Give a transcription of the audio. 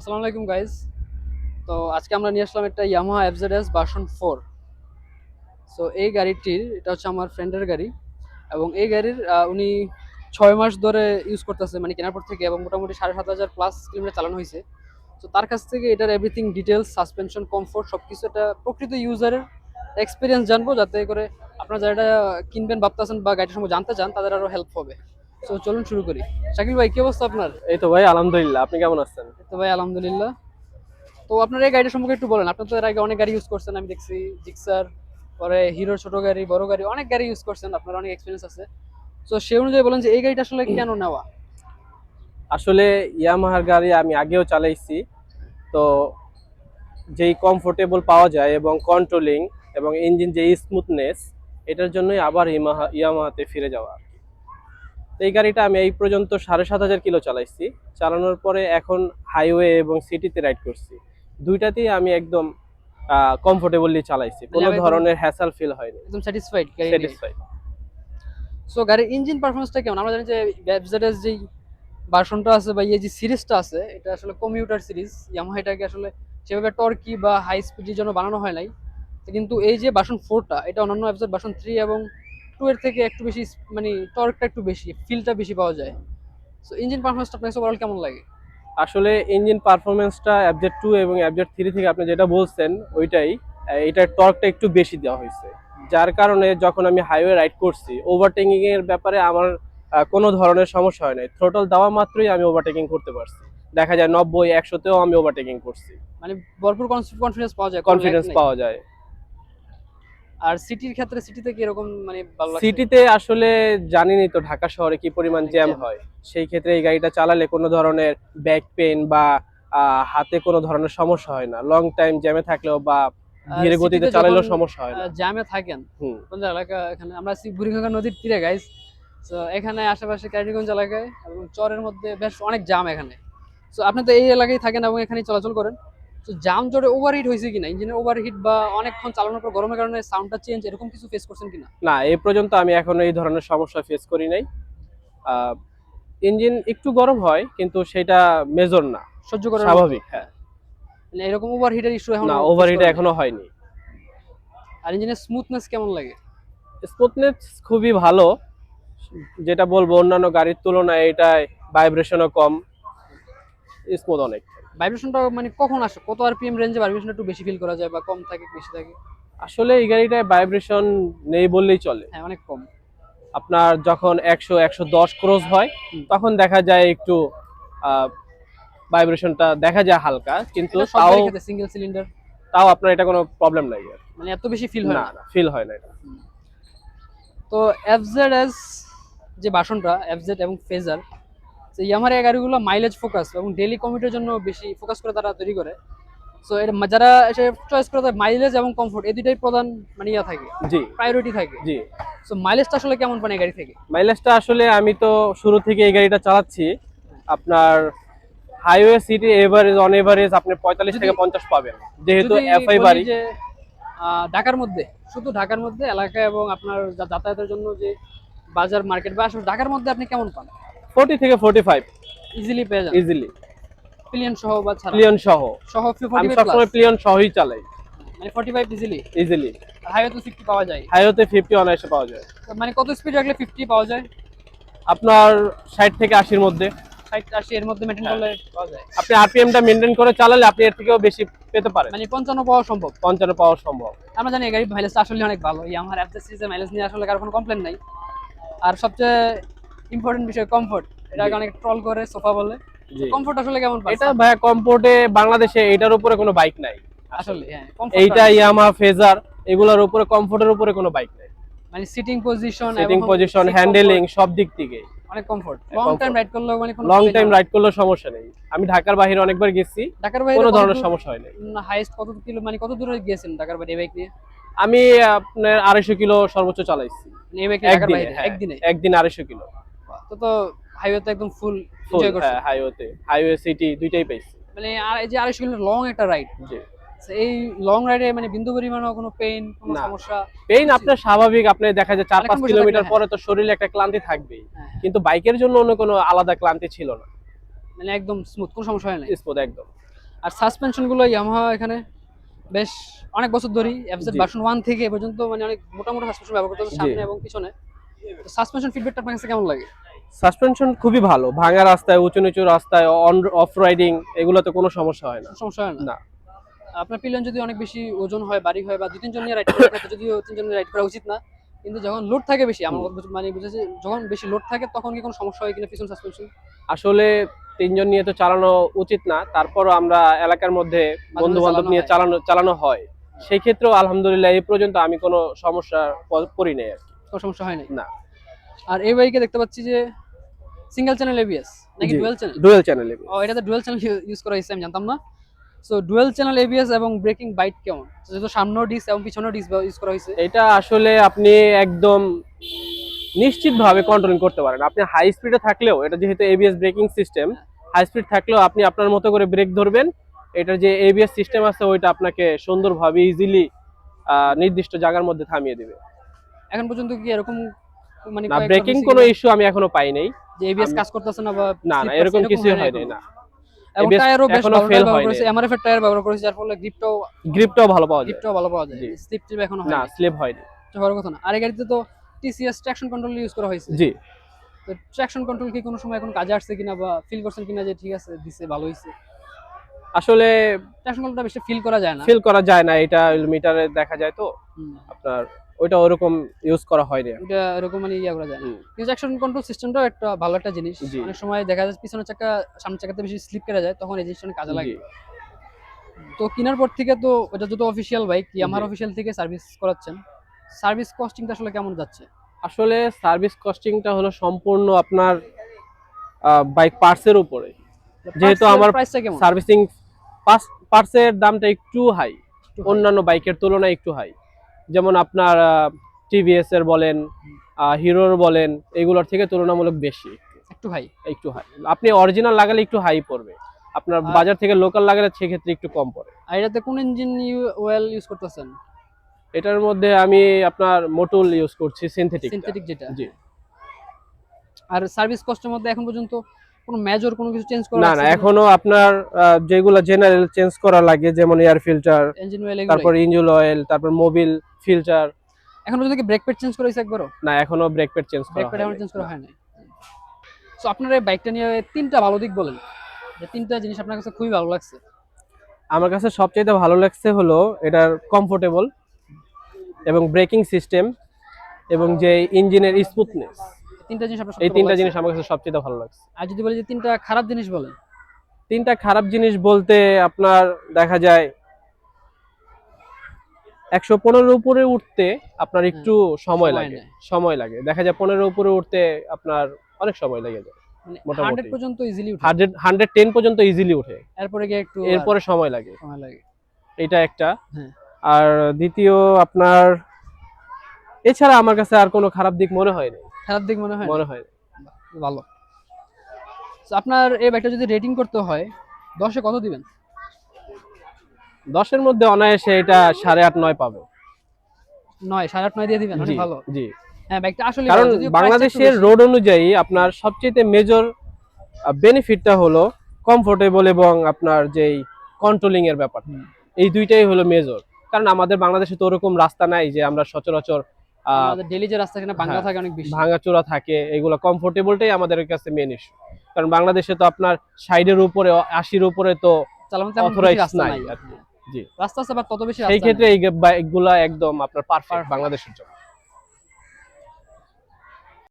আসসালামু আলাইকুম গাইজ। তো আজকে আমরা নিয়ে আসলাম একটা ইয়ামাহা এফজেডএস ভার্সন 4। সো এই গাড়িটির এটা হচ্ছে আমার ফ্রেন্ডের গাড়ি, এবং এই গাড়ির উনি 6 মাস ধরে ইউজ করতেছে, মানে কেনার পর থেকে, এবং মোটামুটি 7,500 প্লাস কিলোমিটার চালানো হয়েছে। তো তার কাছ থেকে এটার এভরিথিং ডিটেলস, সাসপেনশন, কমফোর্ট সব কিছু একটা প্রকৃত ইউজারের এক্সপিরিয়েন্স জানবো, যাতে করে আপনারা যারা এটা কিনবেন ভাবতেছেন বা গাড়ির সম্পর্কে জানতে চান তাদের আরো হেল্প হবে। তো চলুন শুরু করি। শাকিল ভাই, কি অবস্থা আপনার? এই তো ভাই, আলহামদুলিল্লাহ। আপনি কেমন আছেন? তো ভাই আলহামদুলিল্লাহ। তো আপনার এই গাড়িটা সম্পর্কে একটু বলেন। আপনার তো এর আগে অনেক গাড়ি ইউজ করছেন, আমি দেখছি। জিক্সার, পরে হিরোর ছোট গাড়ি, বড় গাড়ি, অনেক গাড়ি ইউজ করছেন, আপনার অনেক এক্সপিরিয়েন্স আছে। তো সেই অনুযায়ী বলেন যে এই গাড়িটা আসলে কেন নেওয়া। আসলে ইয়ামাহার গাড়ি আমি আগেও চালাইছি। তো যেই কমফোর্টেবল পাওয়া যায় এবং কন্ট্রোলিং এবং ইঞ্জিন যে স্মুথনেস, এটার জন্যই আবার ইয়ামাহাতে ফিরে যাওয়া। তো এই গাড়িটা আমি এই পর্যন্ত 7,500 কিলো চালাইছি। চালানোর পরে এখন হাইওয়ে এবং সিটিতে রাইড করছি। দুইটাতেই আমি একদম কমফোর্টেবলি চালাইছি, কোনো একদম ধরনের হ্যাসেল ফিল হয়নি। একদম স্যাটিসফাইড গাড়ি নিয়ে। স্যাটিসফাইড। সো গাড়ির ইঞ্জিন পারফরমেন্সটা কেমন? আমরা জানি যে এফজেডএস যেই ভার্সনটা আছে বা এই যে সিরিজটা আছে, এটা আসলে কমিউটার সিরিজ। ইয়ামাহা এটাকে আসলে সেভাবে টর্কি বা হাই স্পিডের জন্য বানানো হয় নাই। তো কিন্তু এই যে ভার্সন 4টা, এটা অন্যান্য এফজেড ভার্সন 3 এবং 2 এর থেকে একটু বেশি, মানে টর্কটা একটু বেশি, ফিলটা বেশি পাওয়া যায়। সো ইঞ্জিন পারফরমেন্সটা আপনার কাছে ওভারঅল কেমন লাগে? আসলে ইঞ্জিন পারফরমেন্সটা এফজেড 2 এবং এফজেড 3 থেকে আপনি যেটা বলছেন ওইটাই। এটার টর্কটা একটু বেশি দেওয়া হয়েছে, যার কারণে যখন আমি হাইওয়ে রাইড করছি, ওভারটেকিং এর ব্যাপারে আমার কোনো ধরনের সমস্যা হয় নাই। থ্রোটল দেওয়া মাত্রই আমি ওভারটেকিং করতে পারছি। দেখা যায় 90-100তেও আমি ওভারটেকিং করছি। মানে ভরপুর কনফিডেন্স পাওয়া যায়, কোনো ল্যাগ কনফিডেন্স নেই। পাওয়া যায়। আর সিটির ক্ষেত্রে সিটিতে কি এরকম মানে ভালো লাগছে? সিটিতে আসলে জানিনি তো ঢাকা শহরে কি পরিমাণ অনেক জ্যাম জ্যাম। হয়। সেই ক্ষেত্রে এই গাড়িটা চালালে কোনো ধরনের ব্যাক পেইন বা হাতে কোনো ধরনের সমস্যা হয় না, লং টাইম জ্যামে থাকলেও বা আর ধীরে গতিতে সিটিতে যখন চালালেও সমস্যা হয় না। জ্যামে থাকেন, হুম। কোন এলাকা, এখানে আমরা আছি বুড়িগঙ্গা নদীর তীরে গাইস। তো এখানে আশেপাশে ক্যারিগঞ্জ এলাকায় এবং চরের মধ্যে বেশ অনেক জ্যাম এখানে। তো আপনি তো এই এলাকায় থাকেন এবং এখানেই চলাচল করেন। তো জাম জটে ওভারহিট হয়েছে কিনা, ইঞ্জিনের ওভারহিট বা অনেকক্ষণ চালানোর পর গরমের কারণে সাউন্ডটা চেঞ্জ, এরকম কিছু ফেস করছেন কিনা? না, এই পর্যন্ত আমি এখনো এই ধরনের সমস্যা ফেস করি নাই। ইঞ্জিন একটু গরম হয়, কিন্তু সেটা মেজর না, সহ্য করার মতো? স্বাভাবিক। হ্যাঁ। মানে এরকম ওভারহিটের ইস্যু এখনো না, ফেস ওভারহিট করেন নাই? এখনো হয়নি। আর ইঞ্জিনের স্মুথনেস কেমন লাগে? স্মুথনেস খুবই ভালো। যেটা বলবো, অন্যান্য গাড়ির তুলনায় এটায় ভাইব্রেশনও কম, স্মুথ অনেক। ভাইব্রেশনটা মানে কখন আসে, কত আরপিএম রেঞ্জে ভাইব্রেশনটা একটু বেশি ফিল করা যায় বা কম থাকে, বেশি থাকে? আসলে এই গাড়িটায় ভাইব্রেশন নেই বললেই চলে। হ্যাঁ, অনেক কম। আপনার যখন 100-110 ক্রস হয়, তখন দেখা যায় একটু ভাইব্রেশনটা দেখা যায় হালকা, কিন্তু এটা সব তাও গাড়ির ক্ষেত্রে সিঙ্গেল সিলিন্ডার তাও আপনার এটা কোনো প্রবলেম নাই আর। মানে এত বেশি ফিল হয় না না। না, ফিল হয় না এটা। তো এফজেডএস যে ভার্সনটা, এফজেড এবং ফেজার, ইয়ামাহার এই গাড়িগুলো মাইলেজ ফোকাস এবং ডেইলি কমিউটের জন্য বেশি ফোকাস করে তারা তৈরি করে। সো এর যারা চয়েস করে, মাইলেজ এবং কমফোর্ট এই দুইটাই প্রধান, মানে ইয়া থাকে, জি। প্রায়োরিটি থাকে। জি। সো মাইলেজটা আসলে কেমন পান এই গাড়ি থেকে? মাইলেজটা আসলে আমি তো শুরু থেকে এই গাড়িটা চালাচ্ছি। আপনার highway city average, on average আপনি 45 যদি থেকে 50 পাবেন, যেহেতু যদি এফআই বলি বাড়ি। যে ঢাকার মধ্যে, শুধু ঢাকার মধ্যে এলাকা এবং আপনার যাতায়াতের জন্য যে বাজার মার্কেট বা আসলে ঢাকার মধ্যে আপনি কেমন পান? 40 থেকে 45 ইজিলি পেয়ে যান, ইজিলি। প্লিয়ন সহ বা ছাড়া? প্লিয়ন সহ। সহ আমি 45 প্লাস, সবসময় প্লিয়ন সহই চালাই। মানে 45 ইজিলি। ইজিলি। আর হাইওয়ে তো 50 পাওয়া যায়। হাইওয়েতে 50 অনায়াসে পাওয়া যায়। তো মানে কত স্পিড রাখলে 50 পাওয়া যায়? আপনার 60 থেকে 80-র মধ্যে। 60-80 এর মধ্যে মেইনটেইন হ্যাঁ। করলে পাওয়া যায়। আপনি আরপিএমটা মেনটেন করে চালালে আপনি এর থেকেও বেশি পেতে পারেন। মানে 55 পাওয়া সম্ভব। 55 পাওয়া সম্ভব। আমরা জানি এই গাড়ির মাইলেজটা আসলে অনেক ভালো। আমার এফজেড সিরিজের মাইলেজ নিয়ে আসলে কারো কোনো কমপ্লেন নাই। আর সবচেয়ে ইম্পর্টেন্ট বিষয় কমফোর্ট। এটাকে অনেক ট্রল করে সোফা বলে। জি। কমফোর্ট আসলে কেমন পাচ্ছেন? এটা ভাইয়া কমফোর্টে বাংলাদেশে এটার উপরে কোনো বাইক নাই আসলে হ্যাঁ, এইটা ইয়ামাহা ফেজার, এগুলোর উপরে কমফোর্টের উপরে কোনো বাইক নাই। মানে সিটিং পজিশন সিটিং এবং পজিশন, সিট হ্যান্ডেলিং, কমফোর্ট সব দিক থেকে অনেক comfort. Long time comfort। Ride করলেও মানে কোনো লং complain টাইম হয় না। রাইড করলেও সমস্যা নেই। আমি ঢাকার বাইরে অনেকবার গেছি, ঢাকার বাইরে কোনো কত ধরনের দূর, সমস্যা হয় নাই। হাইয়েস্ট কত কিলো, মানে কত দূরে গিয়েছেন ঢাকার বাইরে এই বাইক নিয়ে? আমি আপনার 250 কিলো সর্বোচ্চ চালাইছি মানে এই বাইক নিয়ে ঢাকার একদিনে। বাইরে হ্যাঁ, একদিনে? একদিন 250 কিলো। তো হাইওয়েতে একদম ফুল ফুল। এনজয় করছেন। হ্যাঁ, হাইওয়েতে, হাইওয়ে সিটি দুইটাই পাইছি। মানে আর এই যে 250 কিলোমিটার লং একটা রাইড, জি। এই লং রাইডে মানে বিন্দু পরিমাণও কোনো পেইন, কোনো না, সমস্যা? পেইন আপনার স্বাভাবিক। আপনি দেখা যায় 4-5 অনেকক্ষণ বসে কিলোমিটার থাকলে, পরে তো শরীরে একটা ক্লান্তি থাকবেই, হ্যাঁ, কিন্তু বাইকের জন্য অন্য কোনো আলাদা ক্লান্তি ছিল না। মানে একদম স্মুথ, কোনো সমস্যা হয় না। স্মুথ একদম। আর সাসপেনশন গুলো ইয়ামাহা এখানে বেশ অনেক বছর ধরেই এফজেড জি ভার্সন 1 থেকে এ পর্যন্ত মানে অনেক মোটা মোটা সাসপেনশন ব্যবহার করতেছে জি সামনে এবং পিছনে। তো সাসপেনশন ফিডব্যাকটা আপনার কাছে কেমন লাগে? সাসপেনশন খুবই ভালো, ভাঙা রাস্তায়, উঁচু নিচু রাস্তায়, অন অফ রাইডিং এগুলোতে কোনো সমস্যা হয় না। কোনো সমস্যা হয় না? না আপনার পিলিয়ন যদি অনেক বেশি ওজন হয়, ভারী হয় বা 2-3 জন নিয়ে রাইড করার ক্ষেত্রে যদিও 3 জন নিয়ে রাইড করা উচিত না। কিন্তু যখন লোড থাকে বেশি, আমার হুম। মানে বুঝেছি যখন বেশি লোড থাকে তখন কি কোনো সমস্যা হয় কিনা পিছন সাসপেনশন? আসলে তিনজন নিয়ে তো চালানো উচিত না, তারপরও আমরা এলাকার মধ্যে মাঝে বন্ধু মাঝে বান্ধব চালানো নিয়ে হয়? চালানো চালানো হয়। সেই ক্ষেত্রেও আলহামদুলিল্লাহ এই পর্যন্ত আমি কোনো সমস্যার পড়ি নাই আর কি। কোনো সমস্যা হয় নাই? না। আর এই বাইকে দেখতে পাচ্ছি যে সিঙ্গেল চ্যানেল এবিএস নাকি জি ডুয়াল চ্যানেল? ডুয়েল চ্যানেল ও, এটাতে ডুয়াল চ্যানেল ইউজ করা হয়েছে আমি জানতাম না। সো ডুয়াল চ্যানেল এবিএস এবং ব্রেকিং বাইট কেমন? যেহেতু সামনেও ডিস্ক এবং পিছনেও ডিস্ক ইউজ করা হয়েছে। এটা আসলে আপনি একদম নিশ্চিতভাবে কন্ট্রোলিং করতে পারেন। আপনি হাই স্পিডে থাকলেও, এটা যেহেতু ABS braking system, high speed থাকলেও আপনি আপনার মতো করে ব্রেক ধরবেন। এটার যে এবিএস সিস্টেম আছে ওইটা আপনাকে সুন্দরভাবে ইজিলি নির্দিষ্ট জায়গার মধ্যে থামিয়ে দিবে। এখন পর্যন্ত কি এরকম মানে না, কয়েকবার ব্রেকিং হয়েছে কোনো কিনা ইস্যু আমি এখনো পাই নাই। যে এবিএস আমি কাজ করতেছে না বা না স্লিপ না, করছে, এরকম এরকম কিছুই হয় না হয় নাই এখনো? না। এবং এবিএস টায়ারও বেশ এখনো ভালো ফেল টায়ার ব্যবহার হয়নি, করেছে, এমআরএফ এর টায়ার ব্যবহার করেছে, যার ফলে গ্রিপটাও ভালো পাওয়া যায়। গ্রিপটাও ভালো পাওয়া যায়। জি। স্লিপ টিপ এখনো না, হয়নি, স্লিপ হয়নি। এটা বড় কথা না। আর এই গাড়িতে তো টিসিএস ট্র্যাকশন কন্ট্রোল ইউজ করা হয়েছে। জি তো ট্র্যাকশন কন্ট্রোল কি কোনো সময় এখন কাজে আসছে কিনা বা ফিল করছেন কিনা যে ঠিক আছে দিছে ভালো হয়েছে? আসলে ট্র্যাকশন কন্ট্রোলটা বেশি ফিল করা যায় না। ফিল করা যায় না, এটা মিটারে দেখা যায় তো হুম, আপনার, ওইটা ওরকম ইউজ করা হয়নি। এটা এরকম মানে ইয়া করা যায় না। হুম, কিন্তু ট্র্যাকশন কন্ট্রোল সিস্টেমটাও একটা ভালো একটা জিনিস। জি অনেক সময় দেখা যায় পিছনের চাকা সামনের চাকাতে বেশি স্লিপ কেটে যায়, তখন এই জিনিসটা অনেক কাজে জি লাগে। তো কেনার পর থেকে তো এটা যত অফিসিয়াল বাইক জি। ইয়ামাহার অফিসিয়াল থেকে সার্ভিস করাচ্ছেন, সার্ভিস কস্টিংটা আসলে কেমন যাচ্ছে? আসলে সার্ভিস কস্টিংটা হলো সম্পূর্ণ আপনার বাইক পার্টসের উপরে। যেহেতু আমার প্রাইসটা কেমন? সার্ভিসিং পার্টসের দামটা একটু হাই, একটু হাই? অন্যান্য বাইকের তুলনায় একটু হাই। যেমন আপনার টিভিএস এর বলেন, হিরোর বলেন, এগুলোর থেকে তুলনামূলক বেশি, একটু হাই। একটু হাই। আপনি অরিজিনাল লাগালে একটু হাই পড়বে, আপনার আর বাজার থেকে লোকাল লাগালে সেক্ষেত্রে একটু কম পড়ে। আর এটাতে কোন ইঞ্জিন ওয়েল ইউজ করতেছেন? এটার মধ্যে আমি আপনার মোটুল ইউজ করছি, সিনথেটিক। সিনথেটিক যেটা। জি। আর সার্ভিস কস্টের মধ্যে এখন পর্যন্ত কোনো মেজর কোনো কিছু চেঞ্জ করা না লাগছে না, কিনা? এখনো আপনার যেগুলো জেনারেল চেঞ্জ করা লাগে, যেমন এয়ার ফিল্টার, ইঞ্জিন ওয়েল এগুলাই? তারপর ইঞ্জিন অয়েল, তারপর মোবিল ফিল্টার। এখন পর্যন্ত কি ব্রেক প্যাড চেঞ্জ করা হয়েছে একবারও? না, এখনো ব্রেক প্যাড চেঞ্জ ব্রেক করা প্যাড এখন হয়নি। চেঞ্জ করা না। হয় নাই। সো আপনার এই বাইকটা নিয়ে তিনটা ভালো দিক বলেন, যে তিনটা জিনিস আপনার কাছে খুবই ভালো লাগছে। আমার কাছে সবচেয়ে ভালো লাগছে হলো এটার কমফোর্টেবল এবং ব্রেকিং সিস্টেম এবং যে ইঞ্জিনের স্মুথনেস। তিনটা জিনিস আপনার এই সবচেয়ে ভালো তিনটা লাগছে। জিনিস আমার কাছে সবচেয়ে ভালো লাগছে। আর যদি বলি যে তিনটা খারাপ জিনিস বলেন? তিনটা খারাপ জিনিস বলতে আপনার দেখা যায় 115 উপরে উঠতে আপনার একটু সময় সময় লাগে, নেয়। সময় লাগে। দেখা যায় 15 উপরে উঠতে আপনার অনেক সময় লেগে যায়। মানে মোটামুটি 100 পর্যন্ত ইজিলি উঠে, 110 পর্যন্ত ইজিলি উঠে, এরপরে গিয়ে একটু আর এরপরে সময় লাগে। সময় লাগে। এটা একটা। হ্যাঁ। আর দ্বিতীয় আপনার, এছাড়া আমার কাছে আর কোনো খারাপ দিক মনে হয়নি। খারাপ দিক মনে হয় না? মনে হয় ভালো। তো আপনার এই বাইকটা যদি রেটিং করতে হয় 10-এ কত দিবেন? 10-এর মধ্যে অনায়াসে এটা 8.5 9 পাবে। 9, 8.5, 9 দিয়ে দিবেন? জি অনেক ভালো। জি। হ্যাঁ, বাইকটা আসলে কারণ ভালো, যদিও প্রাইসটা একটু বাংলাদেশের বেশি। রোড অনুযায়ী আপনার সবচেয়ে মেজর বেনিফিটটা হলো কমফোর্টেবল এবং আপনার যেই কন্ট্রোলিং এর ব্যাপার, হুম। এই দুইটাই হলো মেজর। কারণ আমাদের বাংলাদেশে তো ওরকম রাস্তা নাই যে আমরা সচরাচর আমাদের ডেইলি যে রাস্তা কিনা ভাঙা হ্যাঁ, থাকে অনেক বেশি। ভাঙাচোরা থাকে, এগুলো কমফোর্টেবলটাই আমাদের কাছে মেন ইস্যু। কারণ বাংলাদেশে তো আপনার 60-এর উপরে 80-র উপরে তো চালানো তেমন বেশি অথরাইজ রাস্তা নাই নাই। আর কি। জি। রাস্তা আছে বাট তত বেশি সেই রাস্তা ক্ষেত্রে নাই। এই বাইকগুলা একদম আপনার পারফেক্ট Perfect। বাংলাদেশের জন্য।